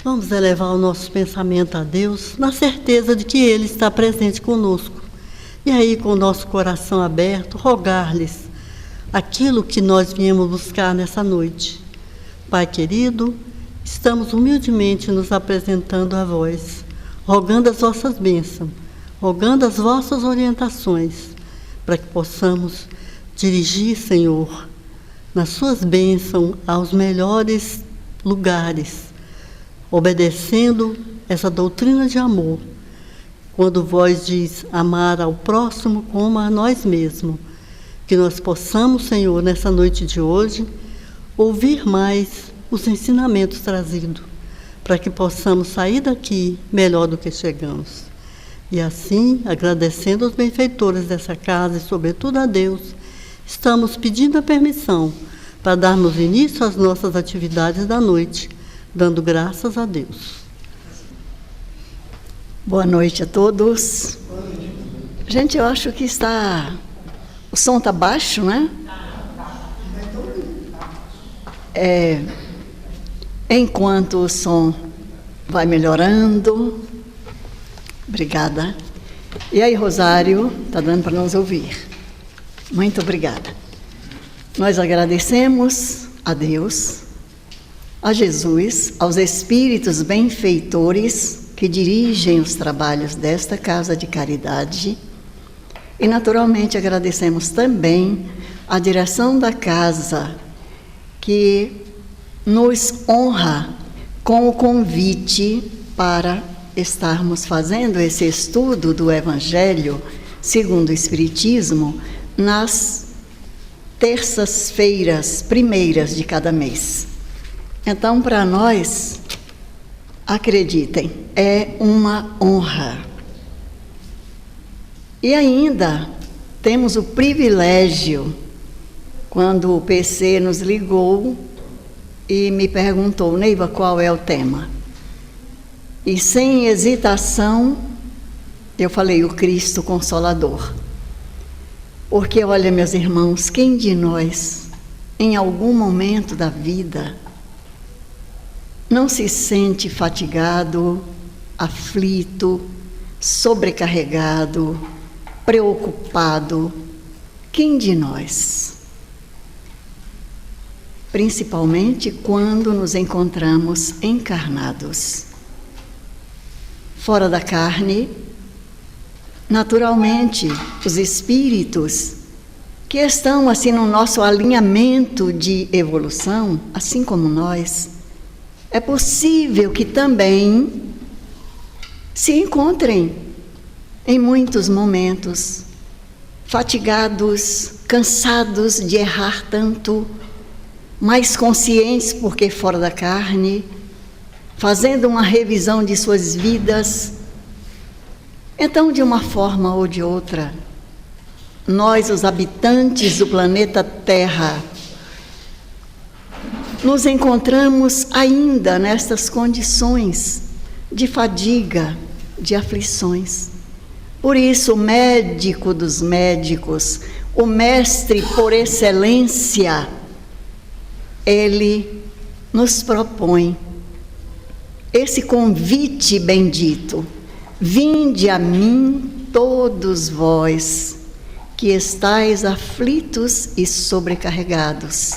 Vamos elevar o nosso pensamento a Deus, na certeza de que Ele está presente conosco. E aí, com o nosso coração aberto, rogar-lhes aquilo que nós viemos buscar nessa noite. Pai querido, estamos humildemente nos apresentando a vós, rogando as vossas bênçãos, rogando as vossas orientações, para que possamos dirigir, Senhor, nas suas bênçãos aos melhores lugares, obedecendo essa doutrina de amor, quando vós diz amar ao próximo como a nós mesmos, que nós possamos, Senhor, nessa noite de hoje, ouvir mais os ensinamentos trazidos, para que possamos sair daqui melhor do que chegamos. E assim, agradecendo aos benfeitores dessa casa e sobretudo a Deus, estamos pedindo a permissão para darmos início às nossas atividades da noite, dando graças a Deus. Boa noite a todos. Gente, eu acho que o som está baixo, né? Enquanto o som vai melhorando. Obrigada. E aí, Rosário, está dando para nos ouvir. Muito obrigada. Nós agradecemos a Deus, a Jesus, aos espíritos benfeitores que dirigem os trabalhos desta casa de caridade. E, naturalmente, agradecemos também a direção da casa, que nos honra com o convite para estarmos fazendo esse estudo do Evangelho segundo o Espiritismo nas terças-feiras primeiras de cada mês. Então, para nós, acreditem, é uma honra. E ainda temos o privilégio, quando o PC nos ligou e me perguntou: Neiva, qual é o tema? E sem hesitação, eu falei: o Cristo Consolador. Porque, olha, meus irmãos, quem de nós, em algum momento da vida, não se sente fatigado, aflito, sobrecarregado, preocupado? Quem de nós? Principalmente quando nos encontramos encarnados. Fora da carne, naturalmente, os espíritos que estão assim no nosso alinhamento de evolução, assim como nós, é possível que também se encontrem em muitos momentos fatigados, cansados de errar tanto, mais conscientes porque fora da carne, fazendo uma revisão de suas vidas. Então, de uma forma ou de outra, nós, os habitantes do planeta Terra, nos encontramos ainda nestas condições de fadiga, de aflições. Por isso, o médico dos médicos, o mestre por excelência, ele nos propõe esse convite bendito: vinde a mim todos vós que estáis aflitos e sobrecarregados,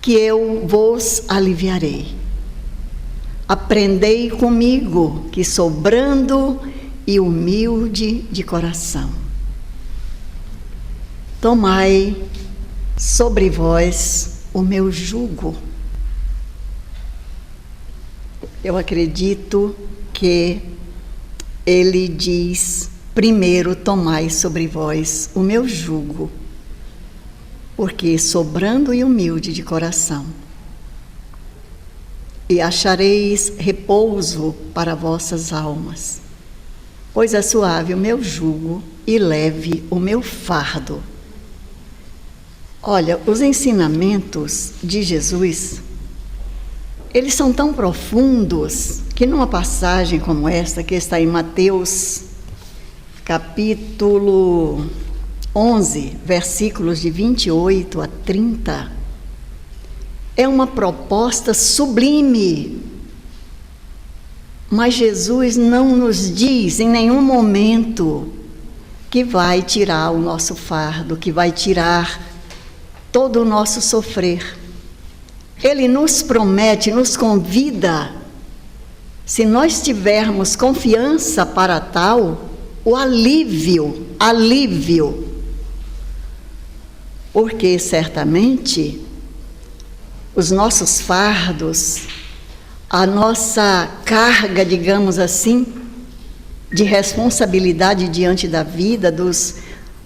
que eu vos aliviarei. Aprendei comigo, que sou brando e humilde de coração. Tomai sobre vós o meu jugo. Eu acredito que ele diz: primeiro tomai sobre vós o meu jugo, porque sou brando e humilde de coração, e achareis repouso para vossas almas, pois é suave o meu jugo e leve o meu fardo. Olha, os ensinamentos de Jesus, eles são tão profundos que numa passagem como esta, que está em Mateus, capítulo 11, versículos de 28 a 30, é uma proposta sublime Mas Jesus não nos diz em nenhum momento que vai tirar o nosso fardo, que vai tirar todo o nosso sofrer. Ele nos promete, nos convida, se nós tivermos confiança para tal, o alívio. Porque certamente os nossos fardos, a nossa carga, digamos assim, de responsabilidade diante da vida, dos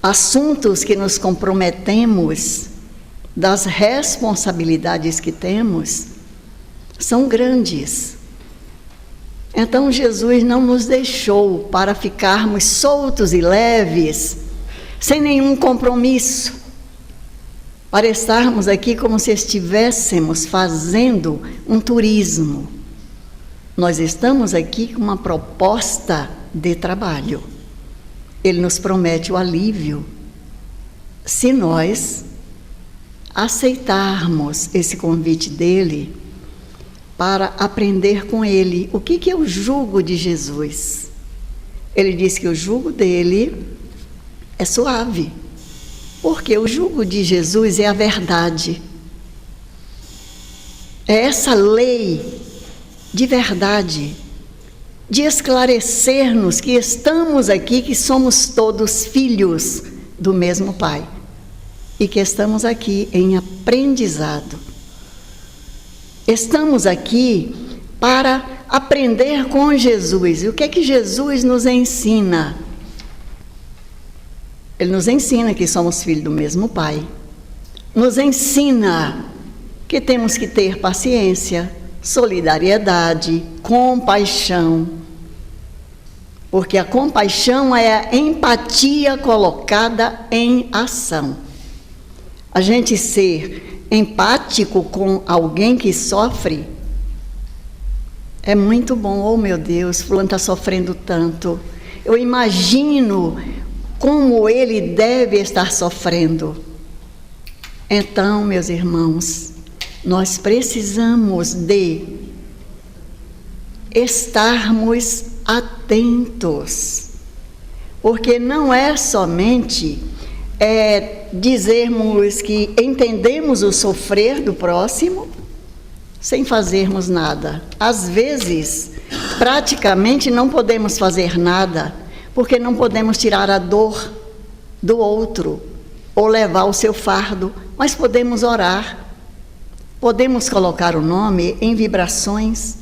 assuntos que nos comprometemos, das responsabilidades que temos, são grandes. Então Jesus não nos deixou para ficarmos soltos e leves, sem nenhum compromisso, para estarmos aqui como se estivéssemos fazendo um turismo. Nós estamos aqui com uma proposta de trabalho. Ele nos promete o alívio, se nós aceitarmos esse convite dele para aprender com ele. O que é o jugo de Jesus? Ele diz que o jugo dele é suave, porque o jugo de Jesus é a verdade. É essa lei de verdade, de esclarecer-nos que estamos aqui, que somos todos filhos do mesmo Pai e que estamos aqui em aprendizado. Estamos aqui para aprender com Jesus. E o que é que Jesus nos ensina? Ele nos ensina que somos filhos do mesmo Pai. Nos ensina que temos que ter paciência, solidariedade, compaixão. Porque a compaixão é a empatia colocada em ação. A gente ser empático com alguém que sofre é muito bom. Oh, meu Deus, fulano está sofrendo tanto. Eu imagino como ele deve estar sofrendo. Então, meus irmãos, nós precisamos de estarmos atentos, porque não é somente dizermos que entendemos o sofrer do próximo sem fazermos nada. Às vezes, praticamente não podemos fazer nada, porque não podemos tirar a dor do outro ou levar o seu fardo, mas podemos orar, podemos colocar o nome em vibrações.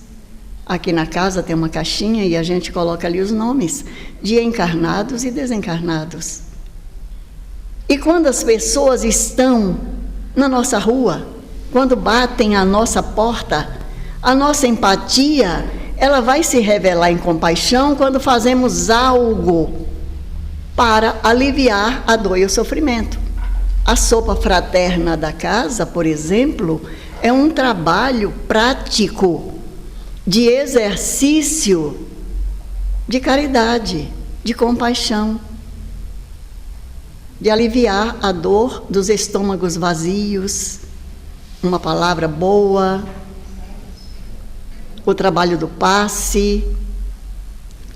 Aqui na casa tem uma caixinha e a gente coloca ali os nomes de encarnados e desencarnados. E quando as pessoas estão na nossa rua, quando batem à nossa porta, a nossa empatia, ela vai se revelar em compaixão quando fazemos algo para aliviar a dor e o sofrimento. A sopa fraterna da casa, por exemplo, é um trabalho prático de exercício de caridade, de compaixão, de aliviar a dor dos estômagos vazios, uma palavra boa, o trabalho do passe.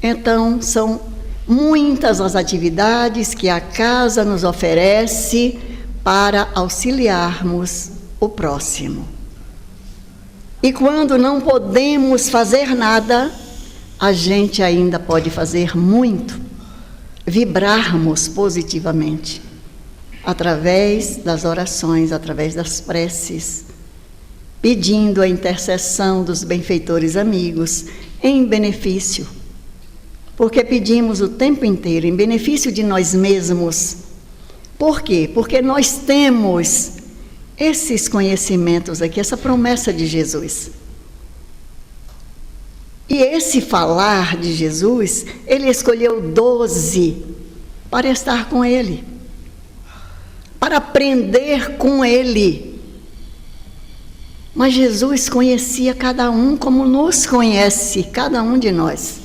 Então, são muitas as atividades que a casa nos oferece para auxiliarmos o próximo. E quando não podemos fazer nada, a gente ainda pode fazer muito, vibrarmos positivamente, através das orações, através das preces, pedindo a intercessão dos benfeitores amigos em benefício, porque pedimos o tempo inteiro em benefício de nós mesmos. Por quê? Porque nós temos esses conhecimentos aqui, essa promessa de Jesus. E esse falar de Jesus, ele escolheu 12 para estar com ele, para aprender com ele. Mas Jesus conhecia cada um como nos conhece, cada um de nós.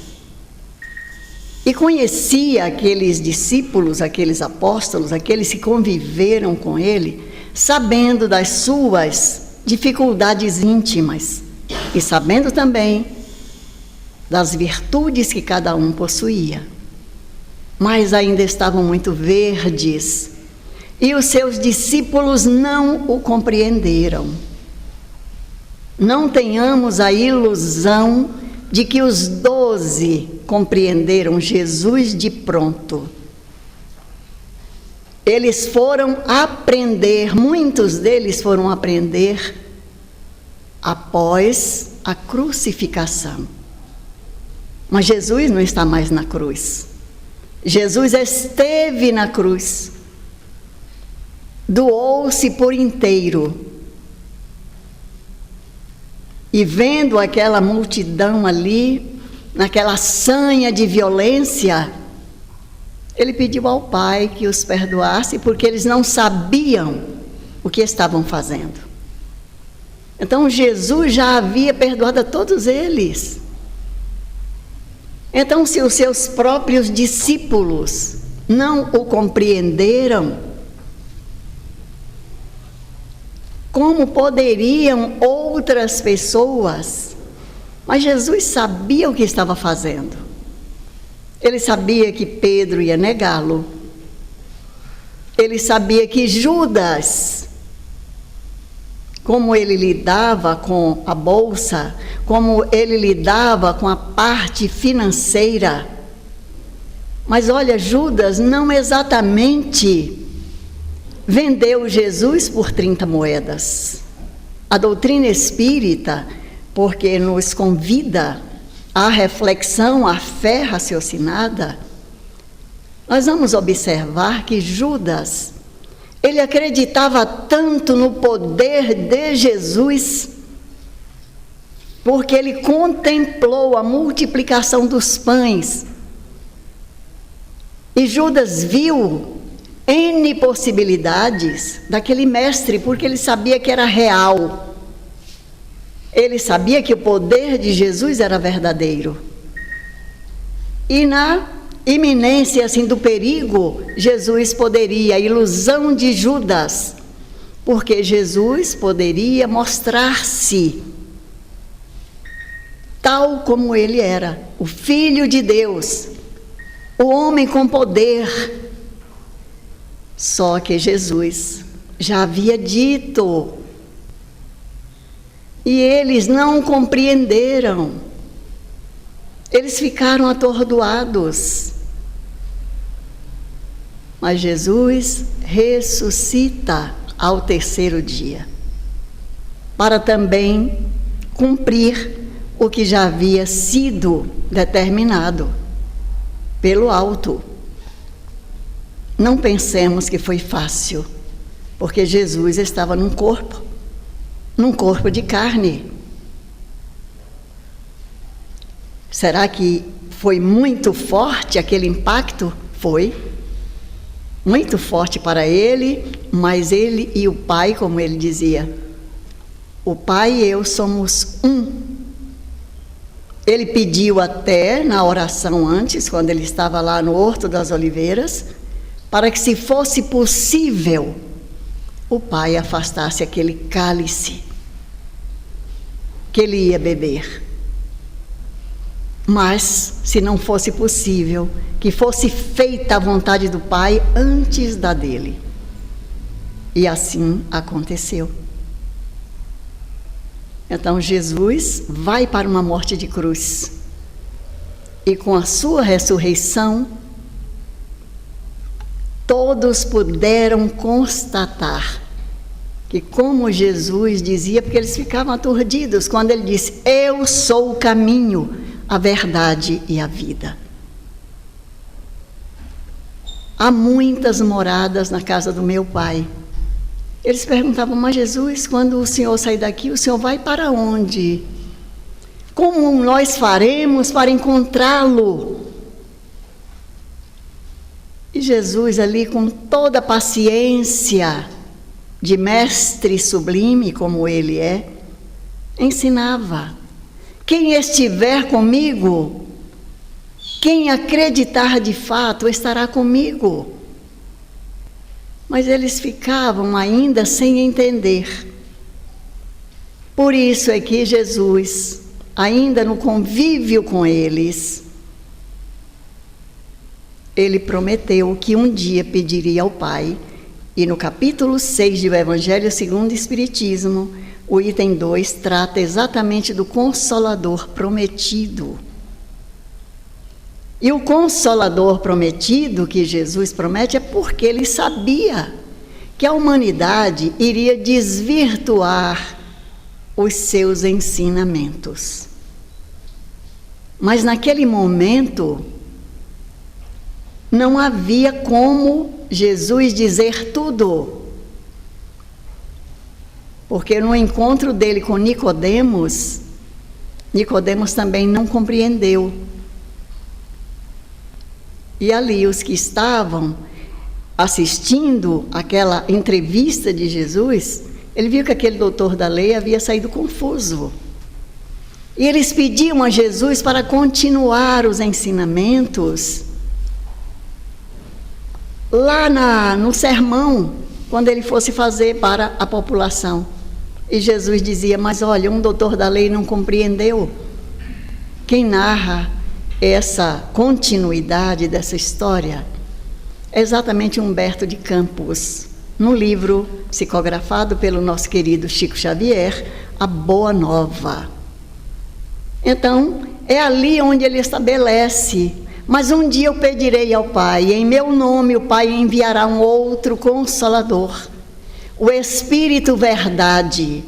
E conhecia aqueles discípulos, aqueles apóstolos, aqueles que conviveram com ele, sabendo das suas dificuldades íntimas e sabendo também das virtudes que cada um possuía, mas ainda estavam muito verdes, e os seus discípulos não o compreenderam. Não tenhamos a ilusão de que os 12 compreenderam Jesus de pronto. Eles foram aprender, muitos deles foram aprender após a crucificação. Mas Jesus não está mais na cruz. Jesus esteve na cruz. Doou-se por inteiro. E vendo aquela multidão ali, naquela sanha de violência, ele pediu ao Pai que os perdoasse, porque eles não sabiam o que estavam fazendo. Então Jesus já havia perdoado a todos eles. Então, se os seus próprios discípulos não o compreenderam, como poderiam outras pessoas? Mas Jesus sabia o que estava fazendo. Ele sabia que Pedro ia negá-lo. Ele sabia que Judas, como ele lidava com a bolsa, como ele lidava com a parte financeira. Mas olha, Judas não exatamente vendeu Jesus por 30 moedas. A doutrina espírita, porque nos convida à reflexão, à fé raciocinada, nós vamos observar que Judas, ele acreditava tanto no poder de Jesus, porque ele contemplou a multiplicação dos pães. E Judas viu N possibilidades daquele mestre, porque ele sabia que era real. Ele sabia que o poder de Jesus era verdadeiro. E na iminência assim do perigo, Jesus poderia, a ilusão de Judas, porque Jesus poderia mostrar-se tal como ele era, o Filho de Deus, o homem com poder. Só que Jesus já havia dito, e eles não compreenderam, eles ficaram atordoados. Mas Jesus ressuscita ao terceiro dia, para também cumprir o que já havia sido determinado pelo alto. Não pensemos que foi fácil, porque Jesus estava num corpo de carne. Será que foi muito forte aquele impacto? Foi muito forte para ele, mas ele e o Pai, como ele dizia, o Pai e eu somos um. Ele pediu até na oração antes, quando ele estava lá no Horto das Oliveiras, para que, se fosse possível, o Pai afastasse aquele cálice que ele ia beber. Mas, se não fosse possível, que fosse feita a vontade do Pai antes da dele. E assim aconteceu. Então Jesus vai para uma morte de cruz. E com a sua ressurreição, todos puderam constatar que, como Jesus dizia, porque eles ficavam aturdidos quando ele disse: eu sou o caminho, a verdade e a vida. Há muitas moradas na casa do meu Pai. Eles perguntavam: mas Jesus, quando o Senhor sair daqui, o Senhor vai para onde? Como nós faremos para encontrá-lo? E Jesus ali, com toda a paciência de mestre sublime como ele é, ensinava: quem estiver comigo, quem acreditar de fato, estará comigo. Mas eles ficavam ainda sem entender. Por isso é que Jesus ainda no convívio com eles, ele prometeu que um dia pediria ao Pai. E no capítulo 6 do Evangelho segundo o Espiritismo, o item 2 trata exatamente do Consolador prometido. E o Consolador prometido que Jesus promete é porque ele sabia que a humanidade iria desvirtuar os seus ensinamentos. Mas naquele momento, não havia como Jesus dizer tudo. Porque no encontro dele com Nicodemos, Nicodemos também não compreendeu. E ali os que estavam assistindo aquela entrevista de Jesus, ele viu que aquele doutor da lei havia saído confuso. E eles pediam a Jesus para continuar os ensinamentos lá no sermão, quando ele fosse fazer para a população. E Jesus dizia, mas olha, um doutor da lei não compreendeu. Quem narra essa continuidade dessa história é exatamente Humberto de Campos, no livro psicografado pelo nosso querido Chico Xavier, A Boa Nova. Então, é ali onde ele estabelece, mas um dia eu pedirei ao Pai, e em meu nome o Pai enviará um outro Consolador, o Espírito Verdade,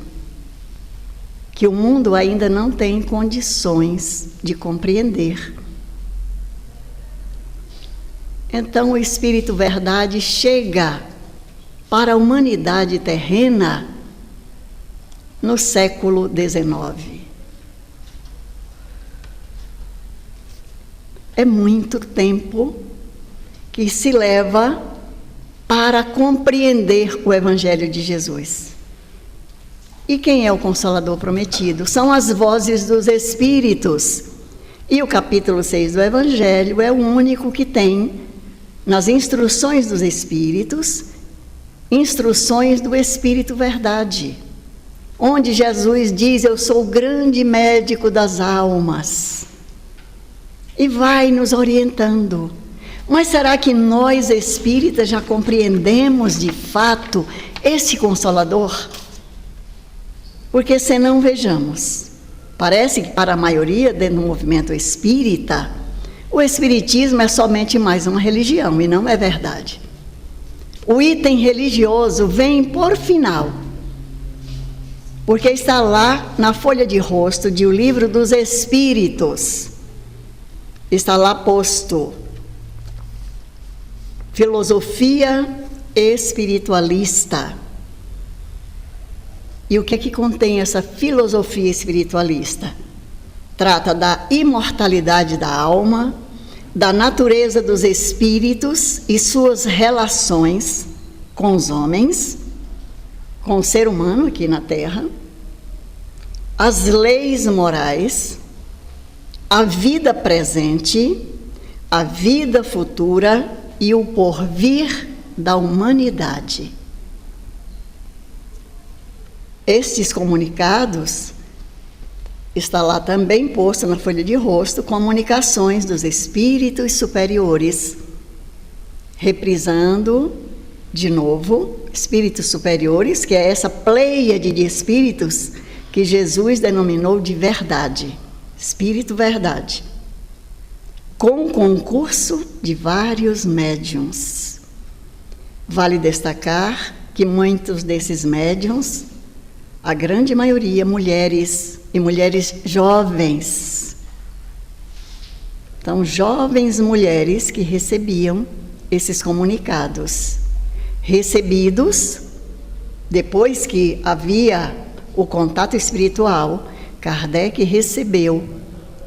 que o mundo ainda não tem condições de compreender. Então o Espírito Verdade chega para a humanidade terrena no século XIX. É muito tempo que se leva para compreender o Evangelho de Jesus. E quem é o Consolador prometido? São as vozes dos Espíritos. E o capítulo 6 do Evangelho é o único que tem, nas instruções dos Espíritos, instruções do Espírito Verdade, onde Jesus diz, eu sou o grande médico das almas, e vai nos orientando. Mas será que nós espíritas já compreendemos de fato esse Consolador? Porque senão vejamos, parece que para a maioria dentro do movimento espírita, o espiritismo é somente mais uma religião, e não é verdade. O item religioso vem por final, porque está lá na folha de rosto de O Livro dos Espíritos, está lá posto, filosofia espiritualista. E o que é que contém essa filosofia espiritualista? Trata da imortalidade da alma, da natureza dos espíritos e suas relações com os homens, com o ser humano aqui na Terra, as leis morais, a vida presente, a vida futura e o porvir da humanidade. Estes comunicados, está lá também posto na folha de rosto, comunicações dos espíritos superiores, reprisando de novo, espíritos superiores, que é essa pleiade de espíritos que Jesus denominou de verdade, Espírito Verdade, com concurso de vários médiuns. Vale destacar que muitos desses médiuns, a grande maioria, mulheres e mulheres jovens. Então, jovens mulheres que recebiam esses comunicados. Recebidos, depois que havia o contato espiritual, Kardec recebeu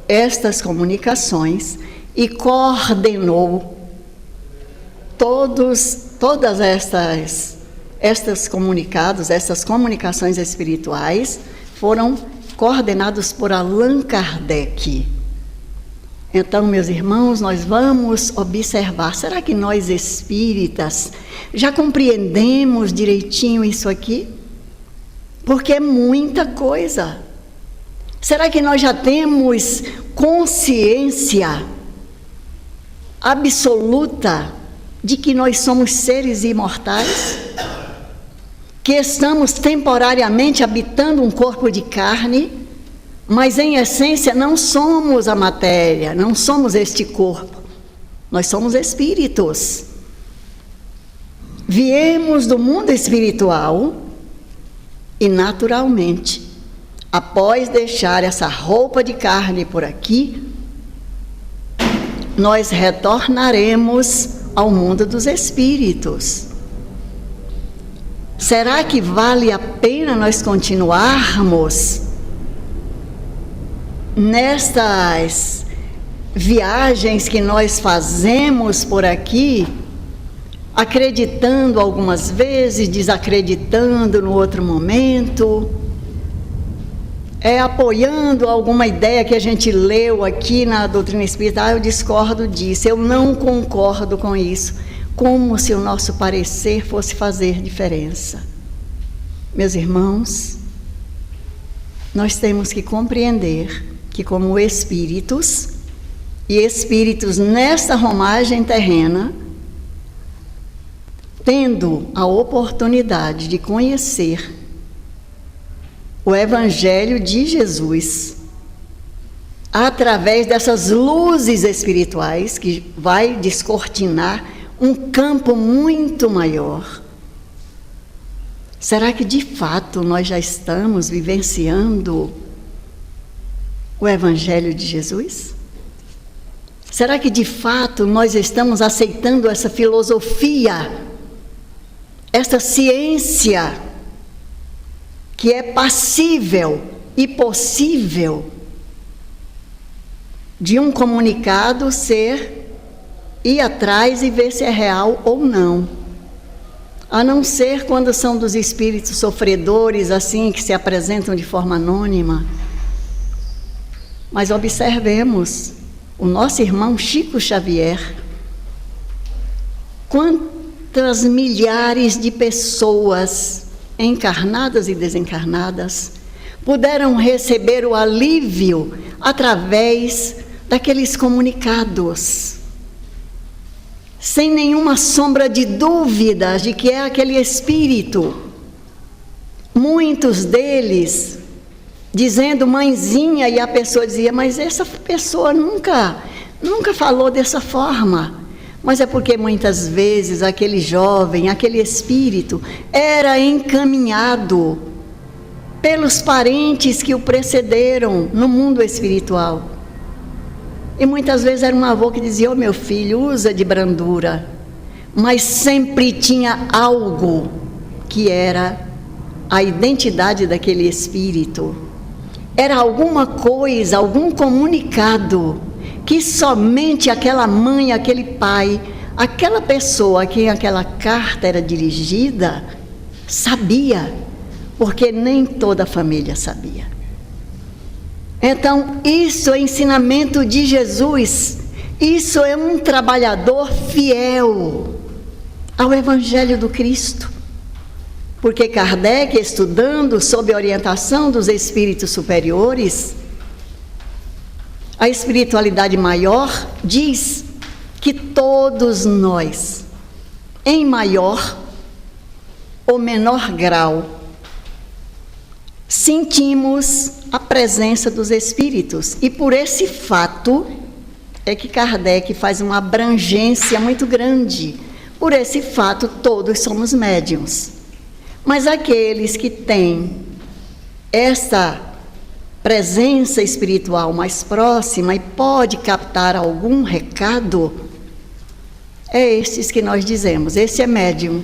estas comunicações e coordenou todas estas comunicados, essas comunicações espirituais foram coordenados por Allan Kardec. Então, meus irmãos, nós vamos observar, será que nós espíritas já compreendemos direitinho isso aqui? Porque é muita coisa. Será que nós já temos consciência absoluta de que nós somos seres imortais? Que estamos temporariamente habitando um corpo de carne, mas em essência não somos a matéria, não somos este corpo. Nós somos espíritos. Viemos do mundo espiritual e, naturalmente, após deixar essa roupa de carne por aqui, nós retornaremos ao mundo dos espíritos. Será que vale a pena nós continuarmos nestas viagens que nós fazemos por aqui, acreditando algumas vezes, desacreditando no outro momento, apoiando alguma ideia que a gente leu aqui na doutrina espírita? Eu discordo disso, eu não concordo com isso, como se o nosso parecer fosse fazer diferença. Meus irmãos, nós temos que compreender que, como espíritos, e espíritos nesta romagem terrena, tendo a oportunidade de conhecer o Evangelho de Jesus, através dessas luzes espirituais, que vai descortinar um campo muito maior. Será que de fato nós já estamos vivenciando o Evangelho de Jesus? Será que de fato nós estamos aceitando essa filosofia, essa ciência que é passível e possível de um comunicado ir atrás e ver se é real ou não? A não ser quando são dos espíritos sofredores, assim, que se apresentam de forma anônima. Mas observemos o nosso irmão Chico Xavier. Quantas milhares de pessoas, encarnadas e desencarnadas, puderam receber o alívio através daqueles comunicados, sem nenhuma sombra de dúvida de que é aquele espírito. Muitos deles dizendo mãezinha, e a pessoa dizia, mas essa pessoa nunca falou dessa forma. Mas é porque muitas vezes aquele jovem, aquele espírito, era encaminhado pelos parentes que o precederam no mundo espiritual. E muitas vezes era um avô que dizia, meu filho, usa de brandura. Mas sempre tinha algo que era a identidade daquele espírito. Era alguma coisa, algum comunicado que somente aquela mãe, aquele pai, aquela pessoa a quem aquela carta era dirigida, sabia, porque nem toda a família sabia. Então, isso é ensinamento de Jesus, isso é um trabalhador fiel ao Evangelho do Cristo. Porque Kardec, estudando sob a orientação dos espíritos superiores, a espiritualidade maior diz que todos nós, em maior ou menor grau, sentimos a presença dos espíritos. E por esse fato é que Kardec faz uma abrangência muito grande. Por esse fato, todos somos médiuns. Mas aqueles que têm essa presença espiritual mais próxima e pode captar algum recado, é esses que nós dizemos, esse é médium.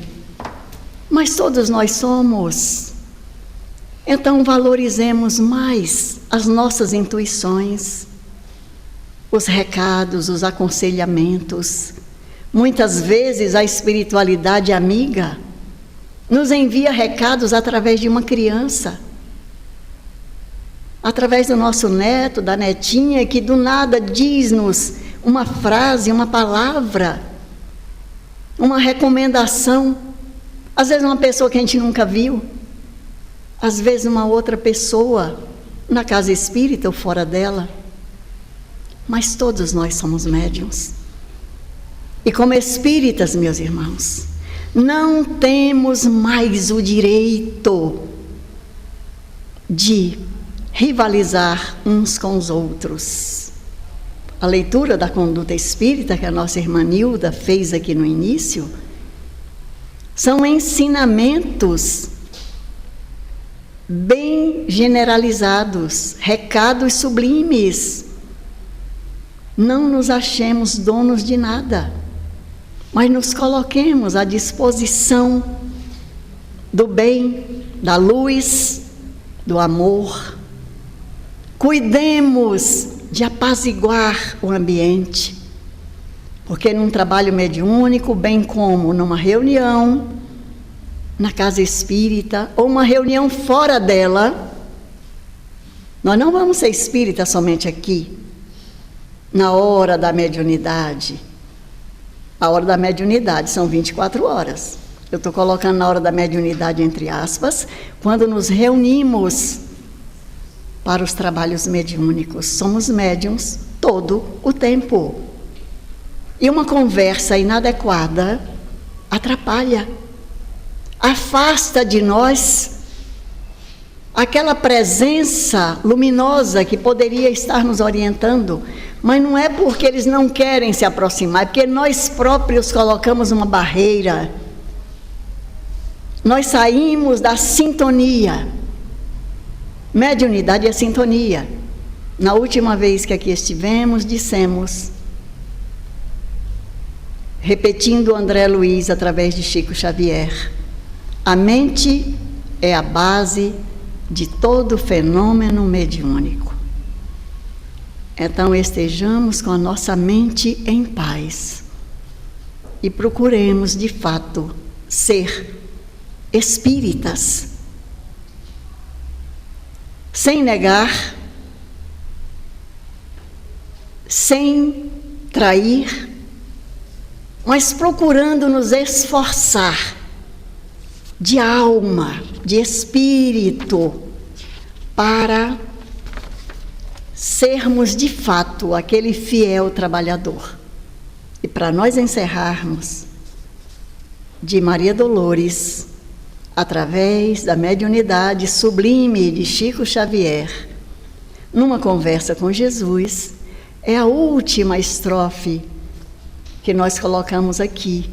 Mas todos nós somos. Então valorizemos mais as nossas intuições, os recados, os aconselhamentos. Muitas vezes a espiritualidade amiga nos envia recados através de uma criança, através do nosso neto, da netinha, que do nada diz-nos uma frase, uma palavra, uma recomendação. Às vezes uma pessoa que a gente nunca viu, às vezes uma outra pessoa na casa espírita ou fora dela, mas todos nós somos médiuns. E como espíritas, meus irmãos, não temos mais o direito de rivalizar uns com os outros. A leitura da conduta espírita que a nossa irmã Nilda fez aqui no início são ensinamentos bem generalizados, recados sublimes. Não nos achemos donos de nada, mas nos coloquemos à disposição do bem, da luz, do amor. Cuidemos de apaziguar o ambiente, porque num trabalho mediúnico, bem como numa reunião, na casa espírita, ou uma reunião fora dela, nós não vamos ser espíritas somente aqui, na hora da mediunidade. A hora da mediunidade são 24 horas. Eu estou colocando na hora da mediunidade entre aspas, quando nos reunimos para os trabalhos mediúnicos. Somos médiuns todo o tempo. E uma conversa inadequada atrapalha, afasta de nós aquela presença luminosa que poderia estar nos orientando. Mas não é porque eles não querem se aproximar, é porque nós próprios colocamos uma barreira. Nós saímos da sintonia. Mediunidade é sintonia. Na última vez que aqui estivemos, dissemos, repetindo André Luiz através de Chico Xavier, a mente é a base de todo fenômeno mediúnico. Então estejamos com a nossa mente em paz e procuremos de fato ser espíritas, sem negar, sem trair, mas procurando nos esforçar de alma, de espírito, para sermos de fato aquele fiel trabalhador. E para nós encerrarmos, de Maria Dolores, através da mediunidade sublime de Chico Xavier, numa conversa com Jesus, é a última estrofe que nós colocamos aqui.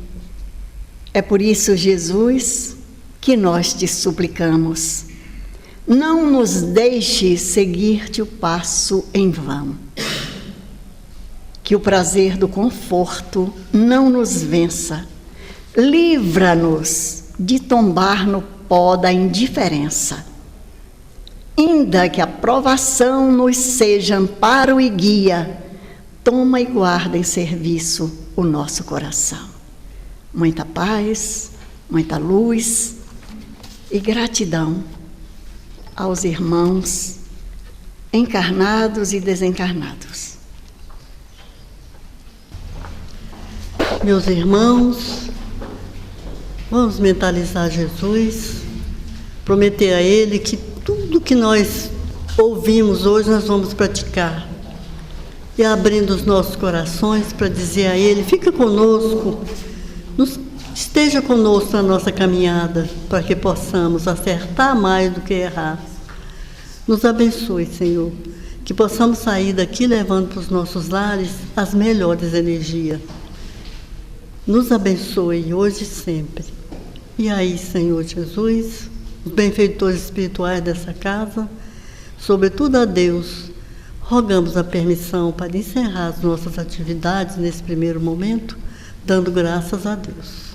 É por isso, Jesus, que nós te suplicamos, não nos deixe seguir-te o passo em vão. Que o prazer do conforto não nos vença. Livra-nos de tombar no pó da indiferença. Ainda que a provação nos seja amparo e guia, toma e guarda em serviço o nosso coração. Muita paz, muita luz e gratidão aos irmãos encarnados e desencarnados. Meus irmãos, vamos mentalizar Jesus, prometer a Ele que tudo que nós ouvimos hoje nós vamos praticar. E abrindo os nossos corações para dizer a Ele, fica conosco, esteja conosco na nossa caminhada, para que possamos acertar mais do que errar. Nos abençoe, Senhor, que possamos sair daqui levando para os nossos lares as melhores energias. Nos abençoe hoje e sempre. E aí, Senhor Jesus, os benfeitores espirituais dessa casa, sobretudo a Deus, rogamos a permissão para encerrar as nossas atividades nesse primeiro momento, dando graças a Deus.